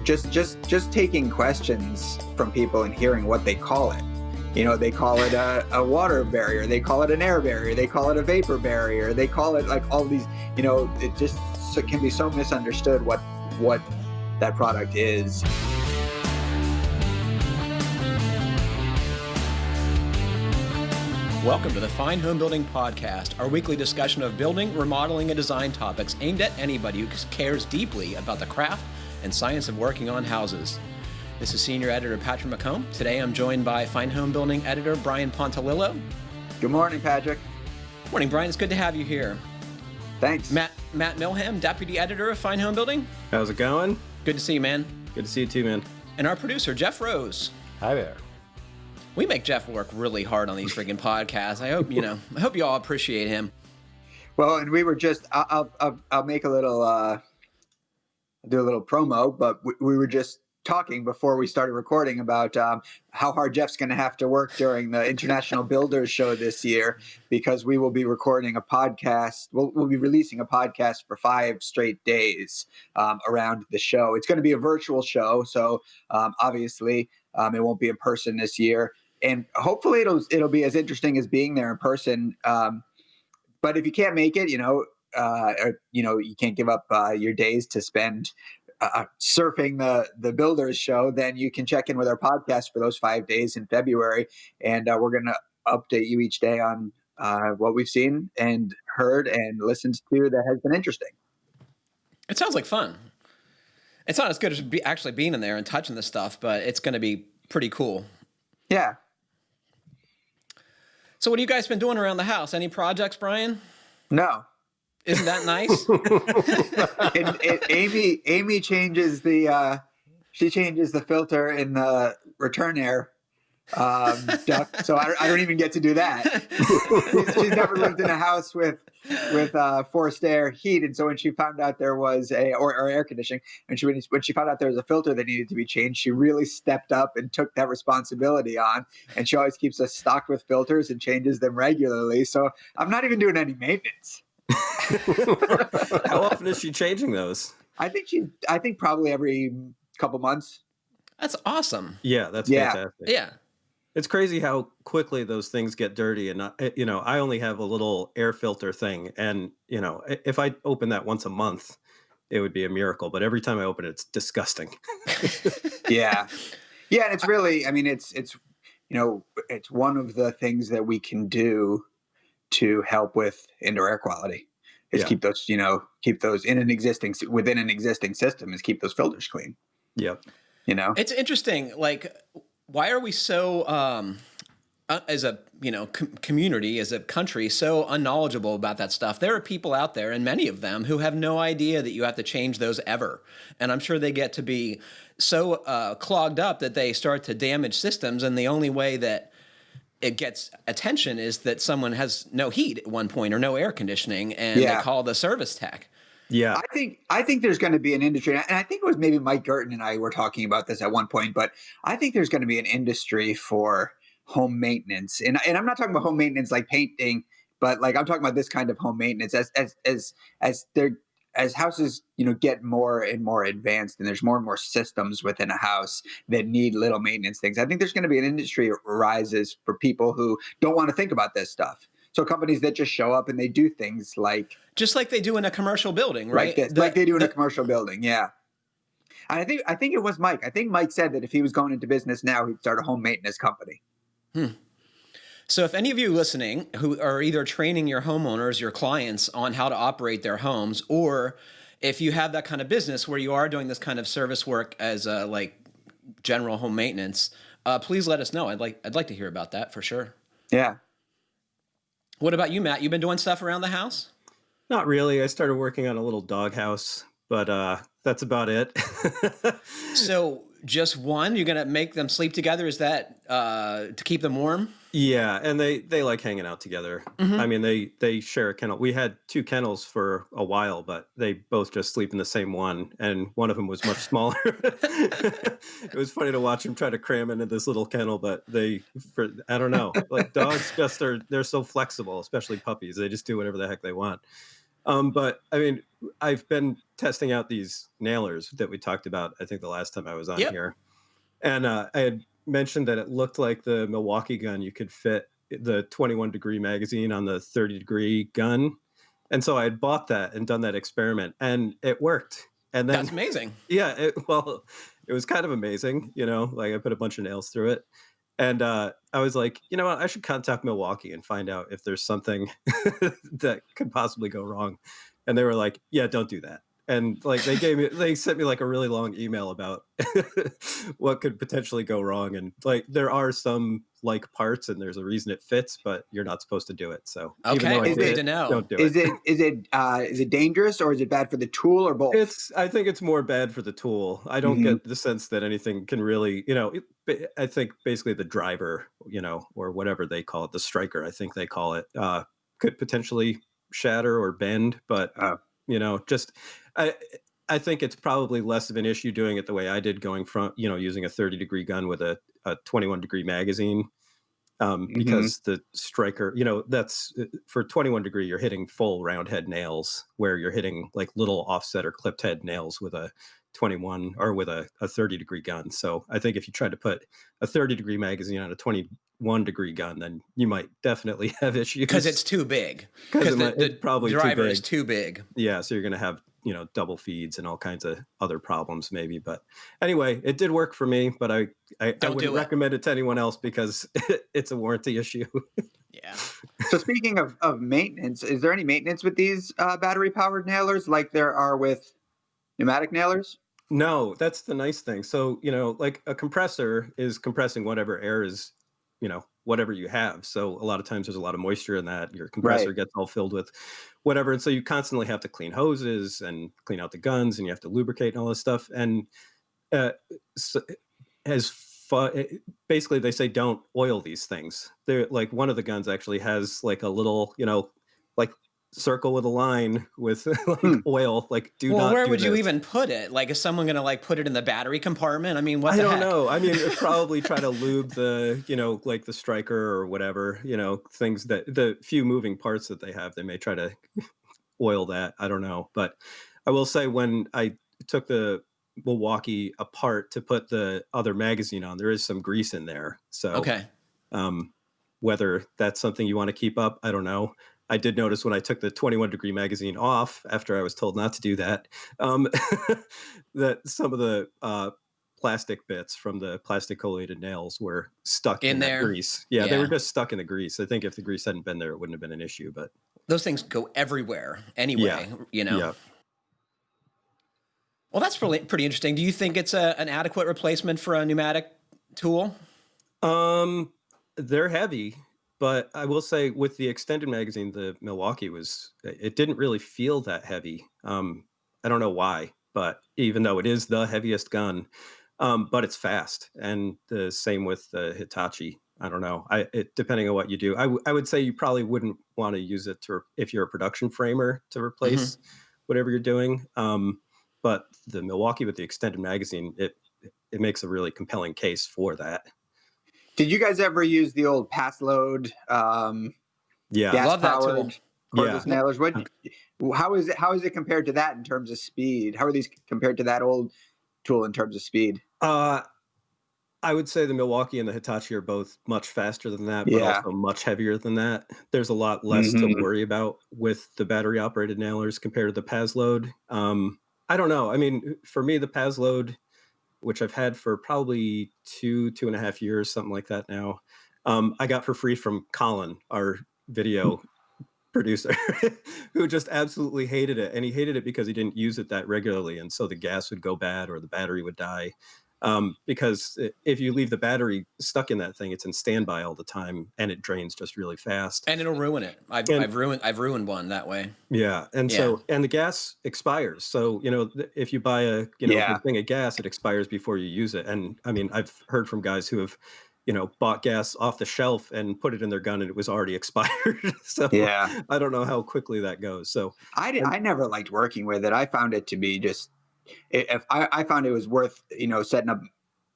just taking questions from people and hearing what they call it. They call it a water barrier, they call it an air barrier, they call it a vapor barrier, they call it like all these, it just can be so misunderstood what that product is. Welcome to the Fine Homebuilding Podcast, our weekly discussion of building, remodeling, and design topics aimed at anybody who cares deeply about the craft and science of working on houses. This is Senior Editor Patrick McComb. Today I'm joined by Fine Homebuilding Editor Brian Pontalillo. Good morning, Patrick. Morning, Brian. It's good to have you here. Thanks. Matt Milham, Deputy Editor of Fine Homebuilding. How's it going? Good to see you, man. Good to see you too, man. And our producer, Jeff Rose. Hi there. We make Jeff work really hard on these freaking podcasts. I hope you all appreciate him. Well, and we were just, I'll make a little, do a little promo, but we were just talking before we started recording about how hard Jeff's going to have to work during the International Builders Show this year, because we will be recording a podcast. We'll be releasing a podcast for 5 straight days around the show. It's going to be a virtual show, so obviously it won't be in person this year. And hopefully it'll be as interesting as being there in person. But if you can't make it, you can't give up your days to spend surfing the Builders Show, then you can check in with our podcast for those 5 days in February. And we're going to update you each day on what we've seen and heard and listened to that has been interesting. It sounds like fun. It's not as good as actually being in there and touching the stuff, but it's going to be pretty cool. Yeah. So what have you guys been doing around the house? Any projects, Brian? No. Isn't that nice? Amy changes the filter in the return air duct, so I don't even get to do that. She's never lived in a house with forced air heat, and so when she found out there was or air conditioning, and when she found out there was a filter that needed to be changed, she really stepped up and took that responsibility on. And she always keeps us stocked with filters and changes them regularly. So I'm not even doing any maintenance. How often is she changing those? I think probably every couple months. That's awesome. Yeah, that's fantastic. Yeah. It's crazy how quickly those things get dirty. And, I only have a little air filter thing. And, if I open that once a month, it would be a miracle. But every time I open it, it's disgusting. Yeah. Yeah. And it's really, it's one of the things that we can do to help with indoor air quality is keep those within an existing system, is keep those filters clean. Yep. It's interesting. Like, why are we so, as a community, as a country, so unknowledgeable about that stuff? There are people out there, and many of them, who have no idea that you have to change those ever. And I'm sure they get to be so clogged up that they start to damage systems. And the only way that it gets attention is that someone has no heat at one point or no air conditioning, and they call the service tech. Yeah. I think there's going to be an industry, and I think it was maybe Mike Gerton and I were talking about this at one point, but I think there's going to be an industry for home maintenance. And I'm not talking about home maintenance like painting, but like I'm talking about this kind of home maintenance as houses, get more and more advanced, and there's more and more systems within a house that need little maintenance things. I think there's going to be an industry that rises for people who don't want to think about this stuff. So companies that just show up and they do things just like they do in a commercial building, right? Like they do in a commercial building, yeah. And I think it was Mike. I think Mike said that if he was going into business now, he'd start a home maintenance company. So if any of you listening who are either training your homeowners, your clients, on how to operate their homes, or if you have that kind of business where you are doing this kind of service work as general home maintenance, please let us know. I'd like to hear about that for sure. Yeah. What about you, Matt? You been doing stuff around the house? Not really. I started working on a little doghouse, but that's about it. So just one? You're going to make them sleep together? Is that to keep them warm? Yeah, and they like hanging out together. Mm-hmm. I mean, they share a kennel. We had 2 kennels for a while, but they both just sleep in the same one, and one of them was much smaller. It was funny to watch them try to cram into this little kennel, but I don't know. Like dogs, they're so flexible, especially puppies. They just do whatever the heck they want. But I mean, I've been testing out these nailers that we talked about, I think the last time I was on Yep. here. And I had mentioned that it looked like the Milwaukee gun, you could fit the 21-degree magazine on the 30-degree gun. And so I had bought that and done that experiment, and it worked. And then, That's amazing. yeah, well, it was kind of amazing, like I put a bunch of nails through it. And I was like, you know what, I should contact Milwaukee and find out if there's something that could possibly go wrong. And they were like, yeah, don't do that. And like they sent me like a really long email about what could potentially go wrong. And like there are some like parts and there's a reason it fits, but you're not supposed to do it. So even Okay, though I well, did good it, to know. don't do Is it. is it dangerous, or is it bad for the tool, or both? I think it's more bad for the tool. I don't Mhm. get the sense that anything can really, I think basically the driver, or whatever they call it, the striker, I think they call it, could potentially shatter or bend, but Oh. just I I think it's probably less of an issue doing it the way I did, going from, using a 30-degree gun with a 21-degree magazine. Mhm. Because the striker, that's for 21-degree, you're hitting full round head nails, where you're hitting like little offset or clipped head nails with a 21 or with a 30-degree gun. So I think if you tried to put a 30-degree magazine on a 21-degree gun, then you might definitely have Because it's issues, too big. because Because the, it's the probably too driver is big. too big. Yeah, so you're going to have, double feeds and all kinds of other problems maybe. But anyway, it did work for me, but I Don't wouldn't do it. recommend it to anyone else because it's a warranty issue. Yeah. So speaking of maintenance, is there any maintenance with these battery powered nailers like there are with pneumatic nailers? No, that's the nice thing. So, like a compressor is compressing whatever air is, whatever you have. So a lot of times there's a lot of moisture in that. Your compressor Right. gets all filled with whatever. And so you constantly have to clean hoses and clean out the guns, and you have to lubricate and all this stuff. And uh, so as basically they say don't oil these things. They're like, one of the guns actually has like a little, like circle with a line with like Hmm. oil, like do Well, not where do would you this. even put it? Like, is someone going to like put it in the battery compartment? I mean, what I the don't heck? know. I mean, it'd probably try to lube the, like the striker or whatever, things that the few moving parts that they have, they may try to oil that. I don't know. But I will say, when I took the Milwaukee apart to put the other magazine on, there is some grease in there. So Okay. um, whether that's something you want to keep up, I don't know. I did notice when I took the 21-degree magazine off after I was told not to do that, um, that some of the plastic bits from the plastic collated nails were stuck In in that there. grease. Yeah, they were Yeah. just stuck in the grease. I think if the grease hadn't been there, it wouldn't have been an issue. But Those things go everywhere yeah, anyway. yeah. Well, that's pretty interesting. Do you think it's an adequate replacement for a pneumatic tool? Um, they're heavy, but I will say with the extended magazine, the Milwaukee it didn't really feel that heavy. I don't know why, but even though it is the heaviest gun, but it's fast, and the same with the Hitachi. I don't know. Depending on what you do, I would say you probably wouldn't want to use it if you're a production framer to Hmm. replace whatever you're doing. But the Milwaukee with the extended magazine, it makes a really compelling case for that. Did you guys ever use the old pass load Yeah. gas Love that tool. powered Yeah. cordless nailers? How is it compared to that in terms of speed? How are these compared to that old tool in terms of speed? Uh, I would say the Milwaukee and the Hitachi are both much faster than that, but Yeah. also much heavier than that. There's a lot less to Hmm. worry about with the battery operated nailers compared to the Paz load. I don't know. I mean, for me, the Paz load, which I've had for probably 2.5 years, something like that now, I got for free from Colin, our video producer, who just absolutely hated it. And he hated it because he didn't use it that regularly. And so the gas would go bad or the battery would die. Because if you leave the battery stuck in that thing, it's in standby all the time and it drains just really fast. And it'll ruin it. And I've ruined one that way. yeah, and Yeah. and the gas expires. So, if you buy a, Yeah. big thing of gas, it expires before you use it. And I mean, I've heard from guys who have, bought gas off the shelf and put it in their gun and it was already expired. So Yeah. I don't know how quickly that goes. So I never liked working with it. I found it to be just, if I found it was worth, setting up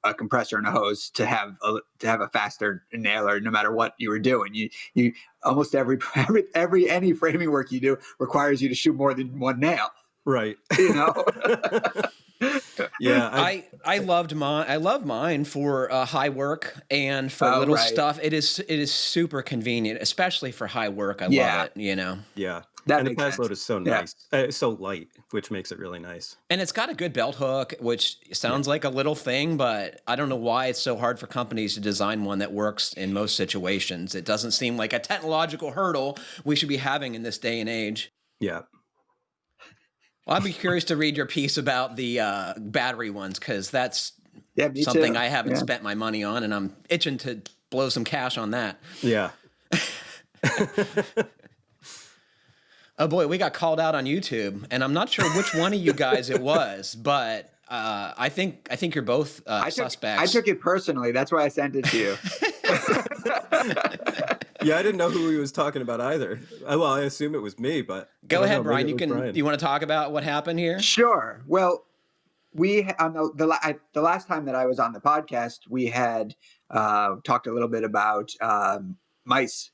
a compressor and a hose to have a faster nailer, no matter what you were doing. You almost any framing work you do requires you to shoot more than one nail. Right. You know. Yeah, I love mine for high work and for little stuff. It is super convenient, especially for high work. I love it. You know. Yeah. That and the makes pass sense. load is so nice. It's so light, which makes it really nice. And it's got a good belt hook, which sounds like a little thing, but I don't know why it's so hard for companies to design one that works in most situations. It doesn't seem like a technological hurdle we should be having in this day and age. Yeah. Well, I'd be curious to read your piece about the battery ones, because that's me something too. I haven't spent my money on, and I'm itching to blow some cash on that. Yeah. Oh boy, we got called out on YouTube, and I'm not sure which one of you guys it was, but I think you're both suspects. I took it personally. That's why I sent it to you. Yeah, I didn't know who he was talking about either. Well, I assume it was me, but go ahead, Brian. You want to talk about what happened here? Sure. Well, we on the last time that I was on the podcast, we had talked a little bit about mice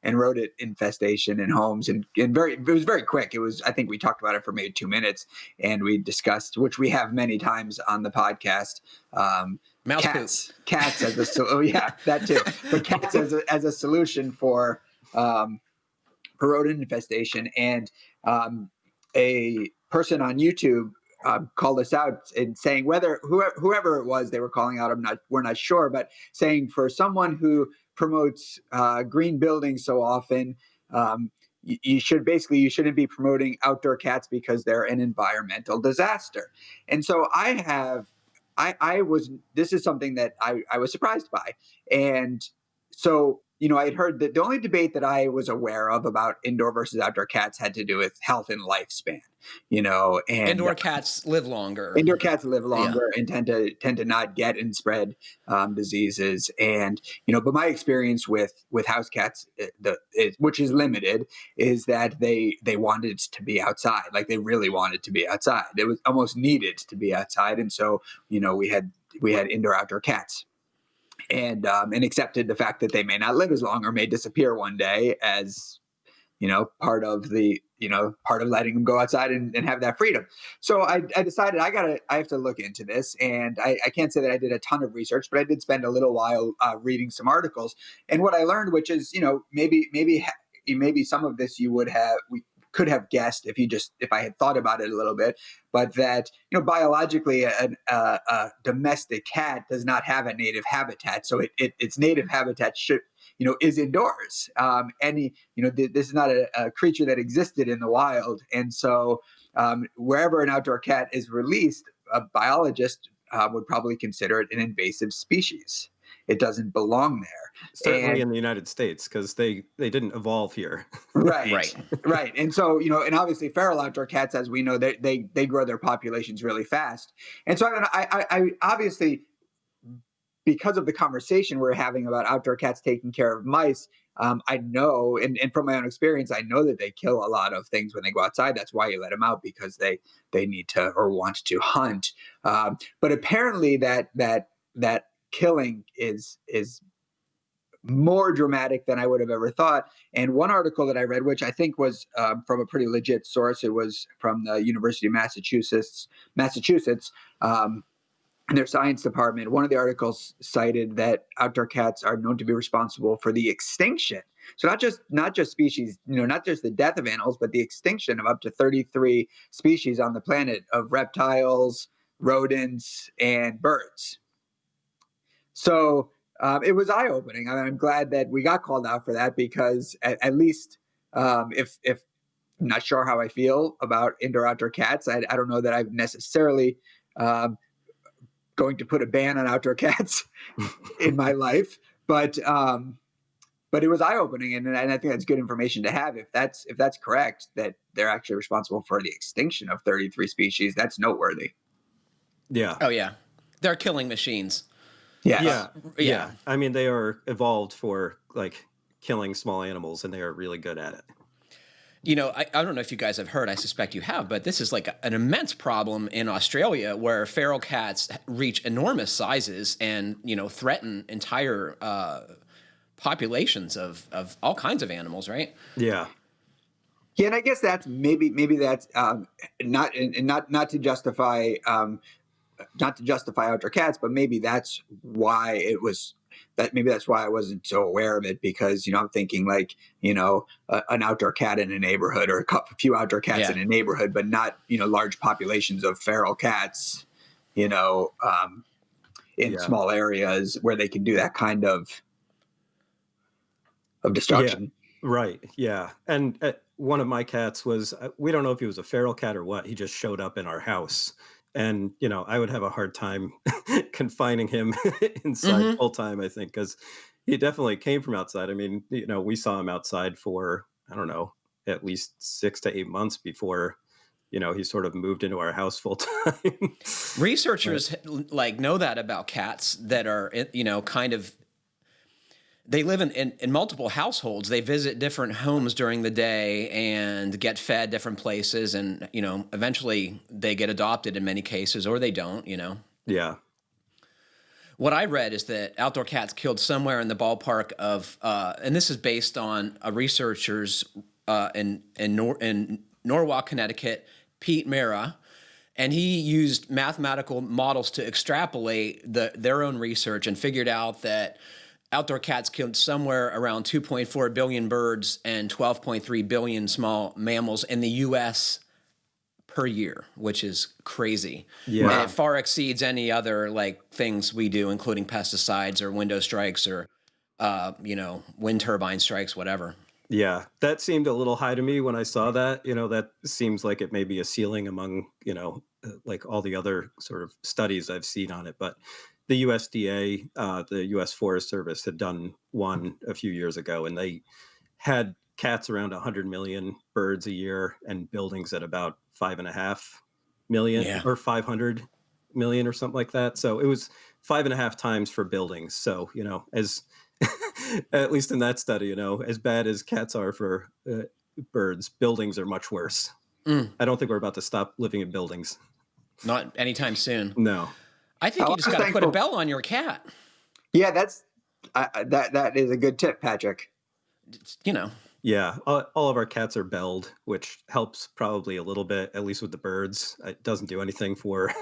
and rodent infestation in homes, and it was very quick. I think we talked about it for maybe 2 minutes, and we discussed, which we have many times on the podcast, mouse cats as that too, but cats as a solution for rodent infestation. And a person on YouTube called us out and saying, whoever it was they were calling out, we're not sure, but saying for someone who promotes green buildings so often, you shouldn't be promoting outdoor cats because they're an environmental disaster. And so this is something that I was surprised by. And so, I had heard that the only debate that I was aware of about indoor versus outdoor cats had to do with health and lifespan, and indoor cats live longer. Indoor cats live longer and tend to not get and spread diseases. And, but my experience with house cats, which is limited, is that they wanted to be outside. Like, they really wanted to be outside. It was almost needed to be outside. And so, we had indoor outdoor cats. And accepted the fact that they may not live as long or may disappear one day as, part of letting them go outside and have that freedom. So I decided I have to look into this. And I can't say that I did a ton of research, but I did spend a little while reading some articles. And what I learned, which is, maybe some of this we could have guessed if I had thought about it a little bit, but that, biologically a domestic cat does not have a native habitat. So its native habitat is indoors. This is not a creature that existed in the wild. And so wherever an outdoor cat is released, a biologist would probably consider it an invasive species. It doesn't belong there. Certainly in the United States, because they didn't evolve here. Right. And so, and obviously feral outdoor cats, as we know, they grow their populations really fast. And so I obviously, because of the conversation we're having about outdoor cats taking care of mice, I know, and from my own experience, I know that they kill a lot of things when they go outside. That's why you let them out, because they need to or want to hunt. But apparently that killing is more dramatic than I would have ever thought. And one article that I read, which I think was from a pretty legit source, it was from the University of Massachusetts, in their science department. One of the articles cited that outdoor cats are known to be responsible for the extinction. So not just species, not just the death of animals, but the extinction of up to 33 species on the planet of reptiles, rodents, and birds. So it was eye-opening. I'm glad that we got called out for that, because at least if I'm not sure how I feel about indoor-outdoor cats, I don't know that I'm necessarily going to put a ban on outdoor cats in my life, but it was eye-opening, and I think that's good information to have. If that's correct, that they're actually responsible for the extinction of 33 species, that's noteworthy. Yeah. Oh yeah, they're killing machines. Yes. Yeah. I mean, they are evolved for killing small animals, and they are really good at it. I don't know if you guys have heard, I suspect you have, but this is like an immense problem in Australia where feral cats reach enormous sizes and, threaten entire populations of all kinds of animals, right? Yeah. Yeah, and I guess that's maybe that's not to justify outdoor cats, but maybe that's why it was maybe that's why I wasn't so aware of it, because I'm thinking like an outdoor cat in a neighborhood, or a few outdoor cats in a neighborhood, but not large populations of feral cats in small areas where they can do that kind of destruction. Yeah, right. Yeah. And one of my cats was, we don't know if he was a feral cat or what. He just showed up in our house. And, I would have a hard time confining him inside full time, I think, because he definitely came from outside. I mean, we saw him outside for, I don't know, at least 6 to 8 months before, he sort of moved into our house full time. Researchers know that about cats that are, kind of, they live in multiple households. They visit different homes during the day and get fed different places. And, eventually they get adopted in many cases, or they don't, Yeah. What I read is that outdoor cats killed somewhere in the ballpark of, and this is based on a researcher's in Norwalk, Connecticut, Pete Mera. And he used mathematical models to extrapolate their own research and figured out that outdoor cats killed somewhere around 2.4 billion birds and 12.3 billion small mammals in the U.S. per year, which is crazy. Yeah. And it far exceeds any other things we do, including pesticides or window strikes or, wind turbine strikes, whatever. Yeah, that seemed a little high to me when I saw that. That seems like it may be a ceiling among, like all the other sort of studies I've seen on it. But the USDA, the U.S. Forest Service, had done one a few years ago, and they had cats around 100 million birds a year and buildings at about 5.5 million or 500 million or something like that. So it was 5.5 times for buildings. So, as at least in that study, as bad as cats are for birds, buildings are much worse. I don't think we're about to stop living in buildings. Not anytime soon. No. I think you just got to put a bell on your cat. Yeah, that's that is a good tip, Patrick. Yeah, all of our cats are belled, which helps probably a little bit, at least with the birds. It doesn't do anything for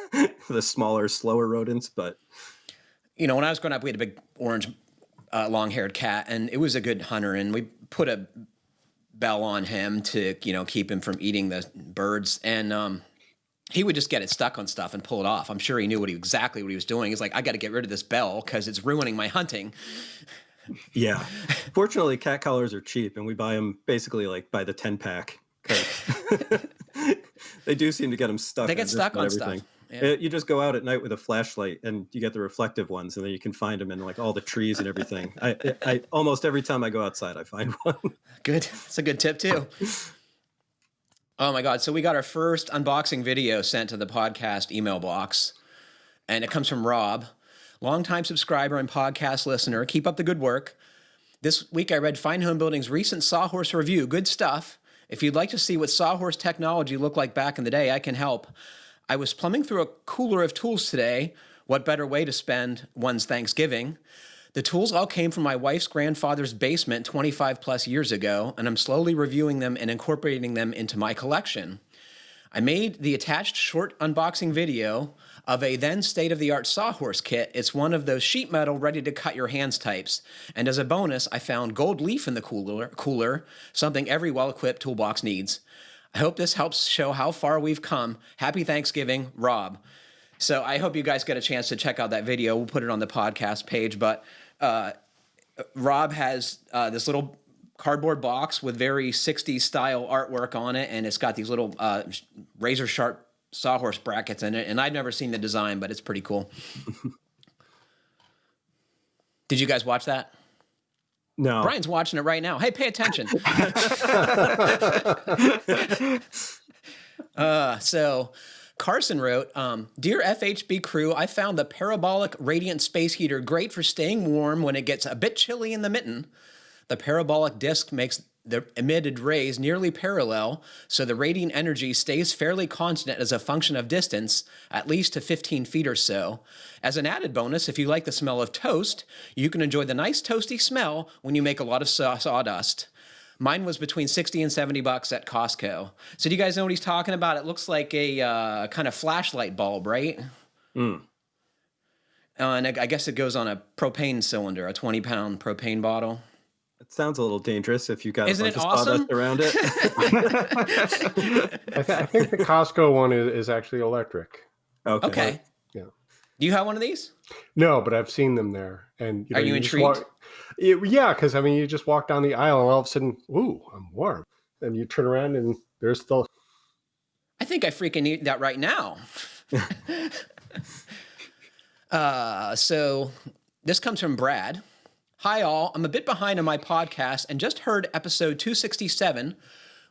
the smaller, slower rodents, but... When I was growing up, we had a big orange, long-haired cat, and it was a good hunter, and we put a bell on him to, keep him from eating the birds, and he would just get it stuck on stuff and pull it off. I'm sure he knew exactly what he was doing. He's like, I got to get rid of this bell because it's ruining my hunting. Yeah. Fortunately, cat collars are cheap, and we buy them basically by the 10-pack. They do seem to get them stuck. They get stuck on everything. Stuff. Yeah. You just go out at night with a flashlight, and you get the reflective ones, and then you can find them in all the trees and everything. I almost every time I go outside, I find one. Good. That's a good tip too. Oh my God. So we got our first unboxing video sent to the podcast email box, and it comes from Rob, longtime subscriber and podcast listener. Keep up the good work. This week I read Fine Homebuilding's recent sawhorse review. Good stuff. If you'd like to see what sawhorse technology looked like back in the day, I can help. I was plumbing through a cooler of tools today. What better way to spend one's Thanksgiving? The tools all came from my wife's grandfather's basement 25 plus years ago, and I'm slowly reviewing them and incorporating them into my collection. I made the attached short unboxing video of a then state-of-the-art sawhorse kit. It's one of those sheet metal ready-to-cut-your-hands types. And as a bonus, I found gold leaf in the cooler, something every well-equipped toolbox needs. I hope this helps show how far we've come. Happy Thanksgiving, Rob. So I hope you guys get a chance to check out that video. We'll put it on the podcast page. But Rob has this little cardboard box with very 60s style artwork on it, and it's got these little razor sharp sawhorse brackets in it. And I've never seen the design, but it's pretty cool. Did you guys watch that? No. Brian's watching it right now. Hey, pay attention. So Carson wrote, Dear FHB crew, I found the parabolic radiant space heater great for staying warm when it gets a bit chilly in the mitten. The parabolic disc makes the emitted rays nearly parallel, so the radiant energy stays fairly constant as a function of distance, at least to 15 feet or so. As an added bonus, if you like the smell of toast, you can enjoy the nice toasty smell when you make a lot of sawdust. Mine was between 60 and 70 bucks at Costco. So do you guys know what he's talking about? It looks like a kind of flashlight bulb, right? And I guess it goes on a propane cylinder, a 20-pound propane bottle. It sounds a little dangerous if you got Isn't a bunch it of awesome? sawdust around it. I think the Costco one is actually electric. Okay. Yeah. Do you have one of these? No, but I've seen them there. And Are you just intrigued? Yeah, because you just walk down the aisle and all of a sudden, ooh, I'm warm. And you turn around and there's the. I think I freaking need that right now. So this comes from Brad. Hi, all. I'm a bit behind on my podcast and just heard episode 267,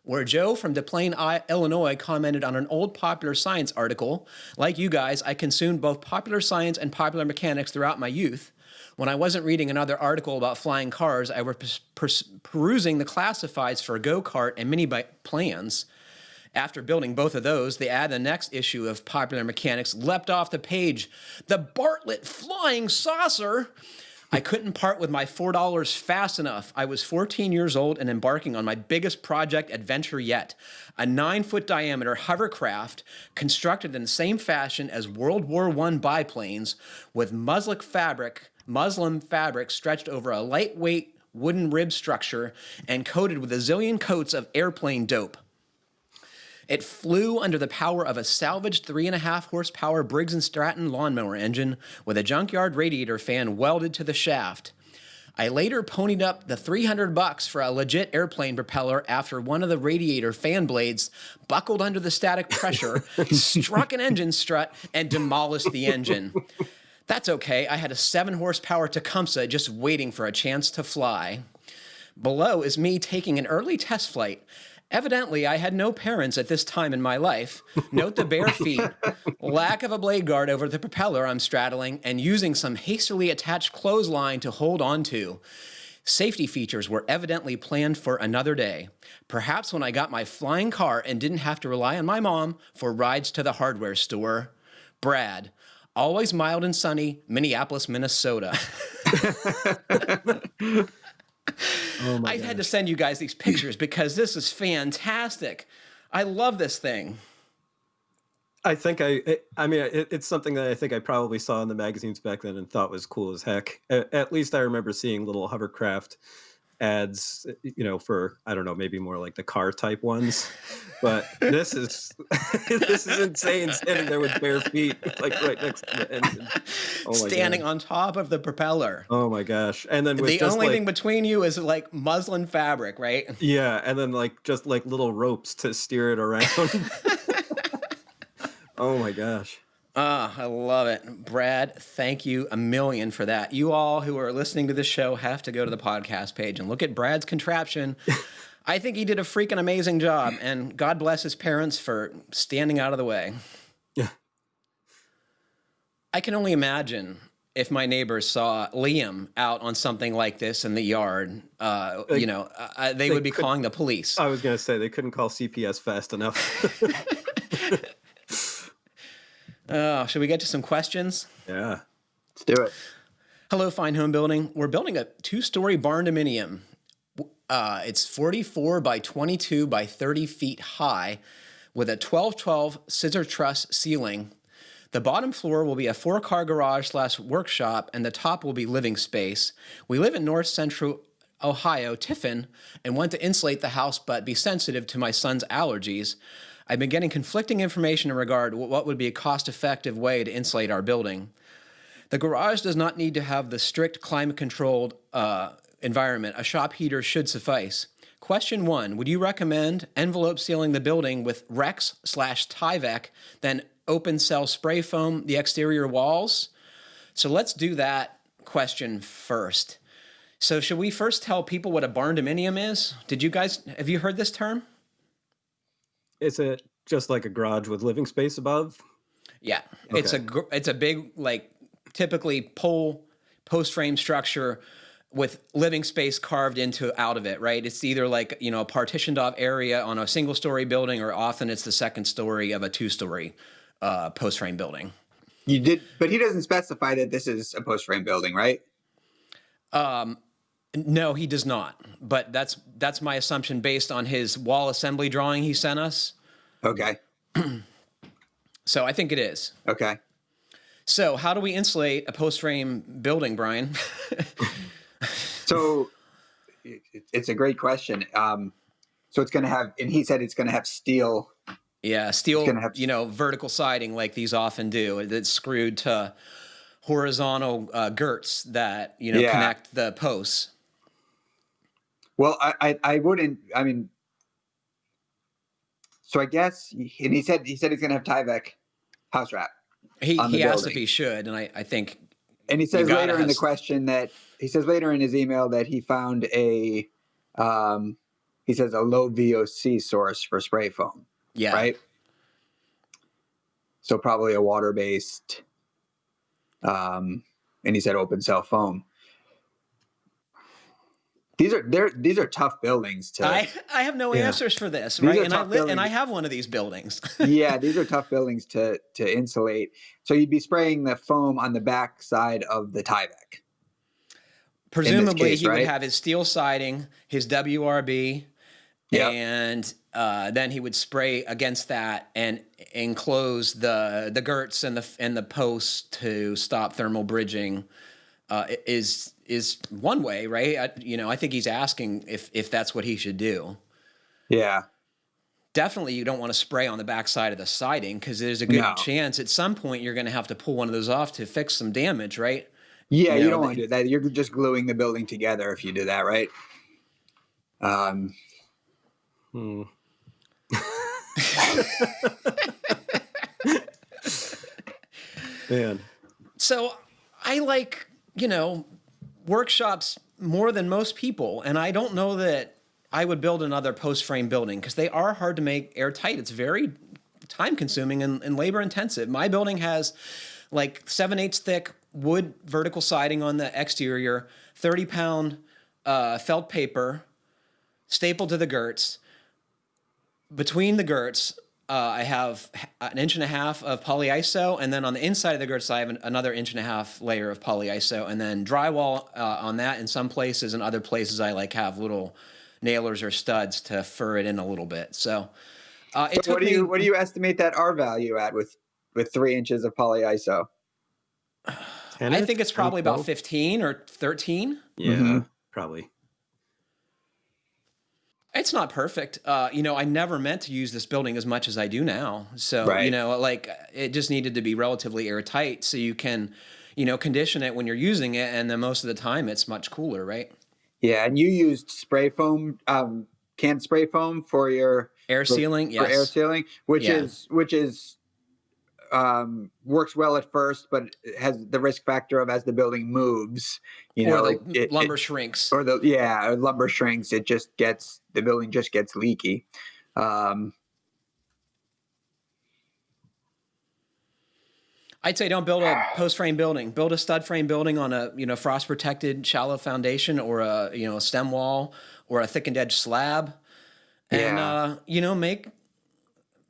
where Joe from Des Plaines, Illinois, commented on an old Popular Science article. Like you guys, I consumed both Popular Science and Popular Mechanics throughout my youth. When I wasn't reading another article about flying cars, I was perusing the classifieds for go-kart and mini-bike plans. After building both of those, they add the next issue of Popular Mechanics leapt off the page. The Bartlett Flying Saucer! I couldn't part with my $4 fast enough. I was 14 years old and embarking on my biggest project adventure yet. A 9-foot diameter hovercraft constructed in the same fashion as World War I biplanes with muslin fabric stretched over a lightweight wooden rib structure and coated with a zillion coats of airplane dope. It flew under the power of a salvaged 3.5 horsepower Briggs & Stratton lawnmower engine with a junkyard radiator fan welded to the shaft. I later ponied up the $300 for a legit airplane propeller after one of the radiator fan blades buckled under the static pressure, struck an engine strut, and demolished the engine. That's okay, I had a 7 horsepower Tecumseh just waiting for a chance to fly. Below is me taking an early test flight. Evidently, I had no parents at this time in my life. Note the bare feet, lack of a blade guard over the propeller I'm straddling, and using some hastily attached clothesline to hold on to. Safety features were evidently planned for another day. Perhaps when I got my flying car and didn't have to rely on my mom for rides to the hardware store. Brad, always mild and sunny, Minneapolis, Minnesota. I had to send you guys these pictures because this is fantastic. I love this thing. I think it's something that I think I probably saw in the magazines back then and thought was cool as heck. At least I remember seeing little Hovercraft ads, for, I don't know, maybe more like the car type ones. But this is this is insane, standing there with bare feet, like right next to the engine. Oh my Standing God. on top of the propeller. Oh my gosh. And then with The just only like, thing between you is like muslin fabric, right? yeah, and then just little ropes to steer it around. Oh my gosh. I love it. Brad, thank you a million for that. You all who are listening to this show have to go to the podcast page and look at Brad's contraption. I think he did a freaking amazing job, and God bless his parents for standing out of the way. Yeah. I can only imagine if my neighbors saw Liam out on something like this in the yard, they would be calling the police. I was going to say they couldn't call CPS fast enough. Should we get to some questions? Yeah. Let's do it. Hello, Fine Homebuilding. We're building a 2-story Barndominium. It's 44 by 22 by 30 feet high with a 12-12 scissor truss ceiling. The bottom floor will be a 4-car garage / workshop, and the top will be living space. We live in north central Ohio, Tiffin, and want to insulate the house but be sensitive to my son's allergies. I've been getting conflicting information in regard to what would be a cost-effective way to insulate our building. The garage does not need to have the strict climate-controlled environment. A shop heater should suffice. Question 1, would you recommend envelope sealing the building with Rex / Tyvek, then open cell spray foam the exterior walls? So let's do that question first. So should we first tell people what a barndominium is? Have you heard this term? Is it just like a garage with living space above? Yeah, Okay. it's a big, typically post frame structure with living space carved out of it, right? It's either like, a partitioned off area on a single story building, or often it's the second story of a 2-story post frame building. But he doesn't specify that this is a post frame building, right? No, he does not. But that's my assumption based on his wall assembly drawing he sent us. Okay. So I think it is. Okay. So how do we insulate a post frame building, Brian? So it's a great question. So it's going to have, and he said it's going to have steel. Yeah, steel, vertical siding like these often do. That's screwed to horizontal girts that, connect the posts. Well, I wouldn't, I mean, so I guess, and he said he's going to have Tyvek house wrap. He asked if he should, and I think. And he says later in the question he says later in his email that he found a low VOC source for spray foam. Yeah. Right. So probably a water-based, and he said open cell foam. These are tough buildings to. I have no answers for this, right? And I have one of these buildings. Yeah, these are tough buildings to insulate. So you'd be spraying the foam on the back side of the Tyvek. Presumably, he would have his steel siding, his WRB, and then he would spray against that and enclose the girts and the posts to stop thermal bridging. Is one way, right? I think he's asking if that's what he should do. Yeah. Definitely you don't want to spray on the backside of the siding, because there's a good chance at some point you're going to have to pull one of those off to fix some damage, right? Yeah, you don't want to do that. You're just gluing the building together if you do that, right? Man. So I like, workshops more than most people, and I don't know that I would build another post frame building because they are hard to make airtight. It's very time consuming and labor intensive. My building has like 7/8 thick wood vertical siding on the exterior, 30-pound felt paper stapled to the girts. Between the girts, I have 1.5 inches of polyiso, and then on the inside of the girts, I have another 1.5 inch layer of polyiso, and then drywall on that in some places, and other places I have little nailers or studs to fur it in a little bit. So, what do you estimate that R value at with 3 inches of polyiso? I think it's probably about 15 or 13. Yeah, probably. It's not perfect. I never meant to use this building as much as I do now. So, it just needed to be relatively airtight so you can, condition it when you're using it. And then most of the time it's much cooler, right? Yeah. And you used spray foam, canned spray foam for your air sealing. For air sealing, which is works well at first, but it has the risk factor of as the building moves, lumber shrinks. Or lumber shrinks. The building just gets leaky. I'd say don't build a post frame building. Build a stud frame building on a frost protected shallow foundation, or a stem wall, or a thickened edge slab, and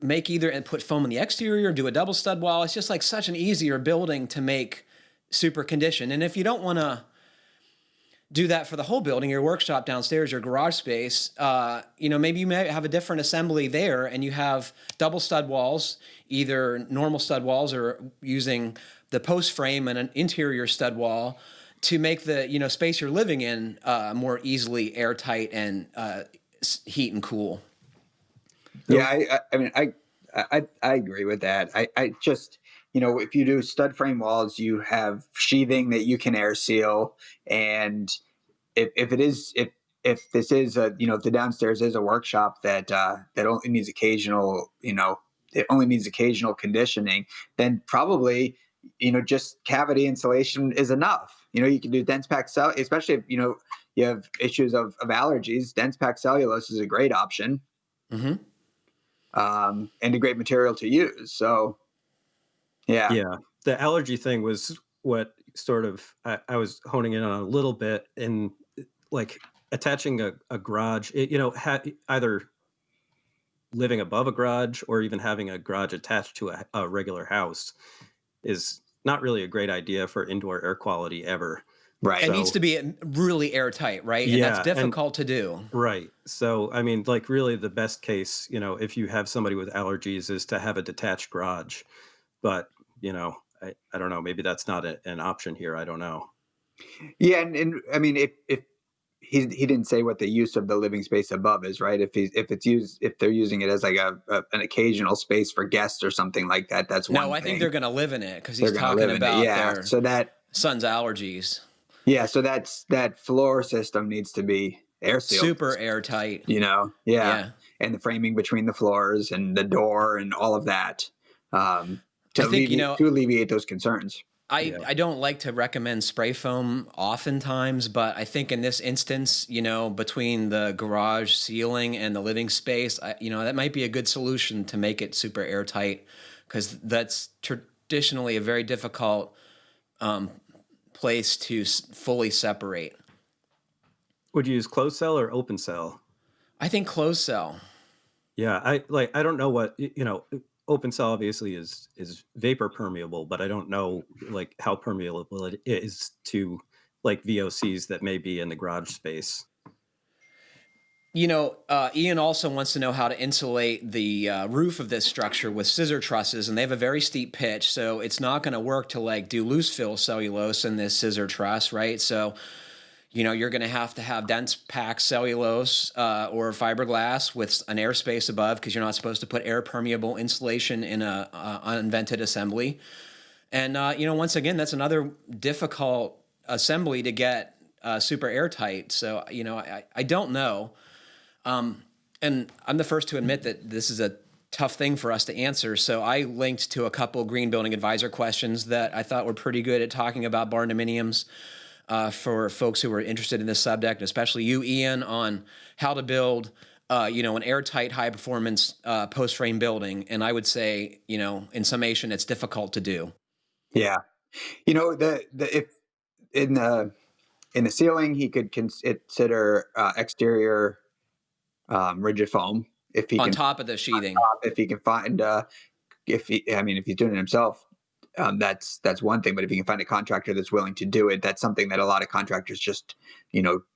make either and put foam in the exterior, do a double stud wall. It's just like such an easier building to make super condition. And if you don't want to do that for the whole building, your workshop downstairs, your garage space, maybe you may have a different assembly there, and you have double stud walls, either normal stud walls or using the post frame and an interior stud wall to make the space you're living in more easily airtight and heat and cool. Yeah, I agree with that. I just, if you do stud frame walls, you have sheathing that you can air seal, and if this is if the downstairs is a workshop that only needs occasional, it only needs occasional conditioning, then probably just cavity insulation is enough. You can do dense packed cell, especially if you have issues of allergies. Dense packed cellulose is a great option. Mm-hmm. And a great material to use. So, yeah. The allergy thing was what sort of, I was honing in on a little bit in like attaching a garage, either living above a garage or even having a garage attached to a regular house is not really a great idea for indoor air quality ever. Right. It needs So to be really airtight, right? And that's yeah, and difficult to do. right. So I mean, like really the best case, if you have somebody with allergies is to have a detached garage. But, I don't know, maybe that's not an option here. I don't know. Yeah, and I mean, if he didn't say what the use of the living space above is, right? If they're using it as like an occasional space for guests or something like that, that's one No, I think thing. they're going to live in it because They're he's going to talking live in it. about Yeah. their So son's allergies. that floor system needs to be air sealed. Super airtight. Yeah. Yeah. And the framing between the floors and the door and all of that, I think, to alleviate those concerns. I don't like to recommend spray foam oftentimes, but I think in this instance, between the garage ceiling and the living space, that might be a good solution to make it super airtight, because that's traditionally a very difficult place to fully separate. Would you use closed cell or open cell? I think closed cell. Yeah, I don't know what, open cell obviously is vapor permeable, but I don't know like how permeable it is to like VOCs that may be in the garage space. Ian also wants to know how to insulate the roof of this structure with scissor trusses, and they have a very steep pitch, so it's not going to work to like do loose fill cellulose in this scissor truss, right? So, you're going to have dense packed cellulose or fiberglass with an airspace above, because you're not supposed to put air permeable insulation in a unvented assembly. And once again, that's another difficult assembly to get super airtight. So I don't know. And I'm the first to admit that this is a tough thing for us to answer. So I linked to a couple Green Building Advisor questions that I thought were pretty good at talking about barndominiums for folks who are interested in this subject, especially you, Ian, on how to build, an airtight, high-performance post-frame building. And I would say, in summation, it's difficult to do. Yeah. If in the ceiling, he could consider exterior rigid foam if he on can top of the sheathing. if he can find if he's doing it himself, that's one thing. But if he can find a contractor that's willing to do it, that's something that a lot of contractors just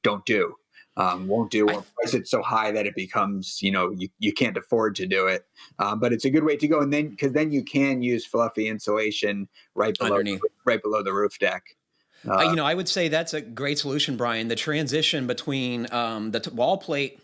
don't do, won't do, or price it so high that it becomes you can't afford to do it. But it's a good way to go, and because then you can use fluffy insulation right below the roof deck. I would say that's a great solution, Brian. The transition between the wall plate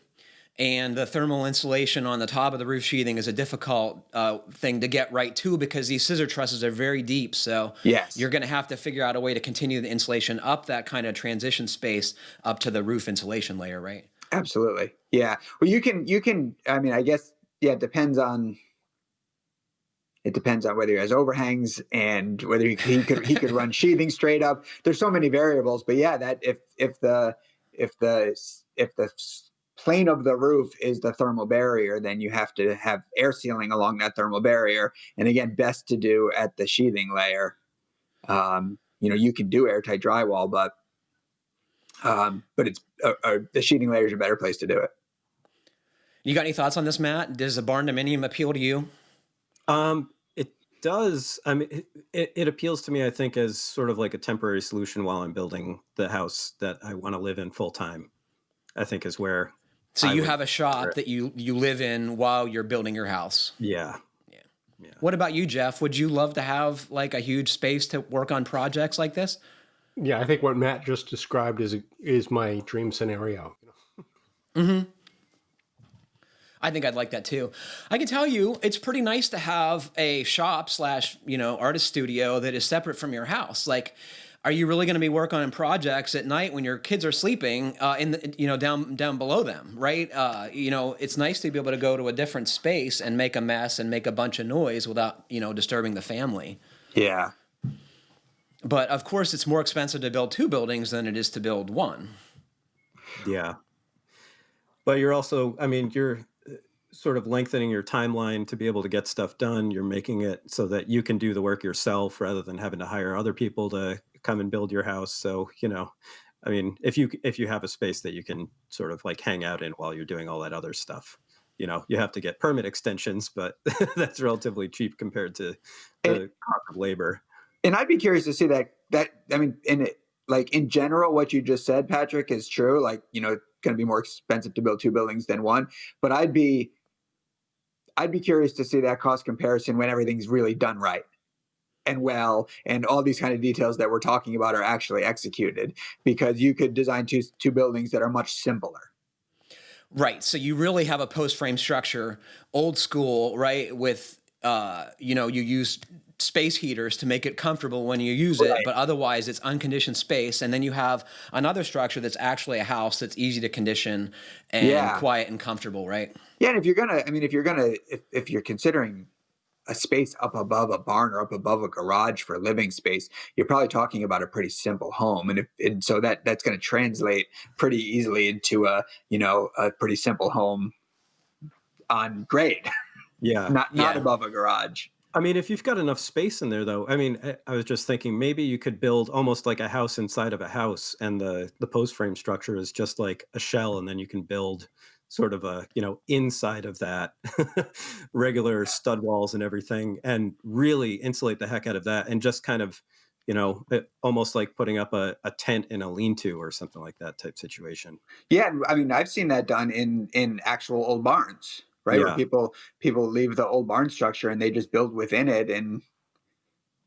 and the thermal insulation on the top of the roof sheathing is a difficult thing to get right too, because these scissor trusses are very deep. So yes, you're going to have to figure out a way to continue the insulation up that kind of transition space up to the roof insulation layer, right? Absolutely. Yeah. Well, you can, I guess, yeah, it depends on whether he has overhangs and whether he could run sheathing straight up. There's so many variables, but yeah, that if the plane of the roof is the thermal barrier, then you have to have air sealing along that thermal barrier. And again, best to do at the sheathing layer. You can do airtight drywall, but it's the sheathing layer is a better place to do it. You got any thoughts on this, Matt? Does a barndominium appeal to you? It does. I mean, it appeals to me, I think, as sort of like a temporary solution while I'm building the house that I want to live in full time, I think is where. So you have a shop that you live in while you're building your house. Yeah. What about you, Jeff? Would you love to have like a huge space to work on projects like this? Yeah, I think what Matt just described is my dream scenario. Mm-hmm. I think I'd like that too. I can tell you, it's pretty nice to have a shop / artist studio that is separate from your house. Like, are you really going to be working on projects at night when your kids are sleeping down below them, right? It's nice to be able to go to a different space and make a mess and make a bunch of noise without, disturbing the family. Yeah. But of course, it's more expensive to build 2 buildings than it is to build 1. Yeah. But you're also, you're sort of lengthening your timeline to be able to get stuff done. You're making it so that you can do the work yourself rather than having to hire other people to come and build your house. So, I mean, if you have a space that you can sort of like hang out in while you're doing all that other stuff, you have to get permit extensions, but that's relatively cheap compared to the cost of labor. And I'd be curious to see I mean, in general, what you just said, Patrick, is true. Like, it's going to be more expensive to build 2 buildings than 1, but I'd be curious to see that cost comparison when everything's really done right and well, and all these kind of details that we're talking about are actually executed, because you could design two buildings that are much simpler. Right. So you really have a post frame structure, old school, right? With, you use space heaters to make it comfortable when you use it, but otherwise it's unconditioned space. And then you have another structure that's actually a house that's easy to condition and quiet and comfortable, right? Yeah. And if you're considering a space up above a barn or up above a garage for living space, you're probably talking about a pretty simple home. And so that's going to translate pretty easily into a pretty simple home on grade. Yeah. Not above a garage. I mean, if you've got enough space in there, though, I mean, I was just thinking maybe you could build almost like a house inside of a house, and the post frame structure is just like a shell, and then you can build sort of a, inside of that regular stud walls and everything, and really insulate the heck out of that, and just kind of, almost like putting up a tent in a lean-to or something like that type situation. Yeah, I mean, I've seen that done in actual old barns. Right, yeah. Where people leave the old barn structure and they just build within it, and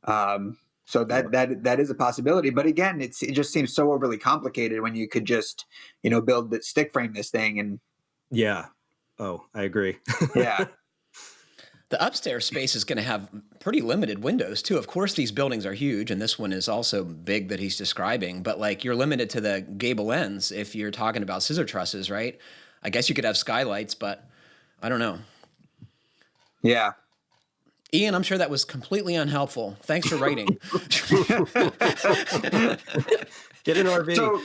so that is a possibility. But again, it just seems so overly complicated when you could just build the stick frame this thing. And yeah, I agree. Yeah. The upstairs space is going to have pretty limited windows too. Of course, these buildings are huge, and this one is also big that he's describing. But like, you're limited to the gable ends if you're talking about scissor trusses, right? I guess you could have skylights, but I don't know. Yeah. Ian, I'm sure that was completely unhelpful. Thanks for writing. Get an RV. So,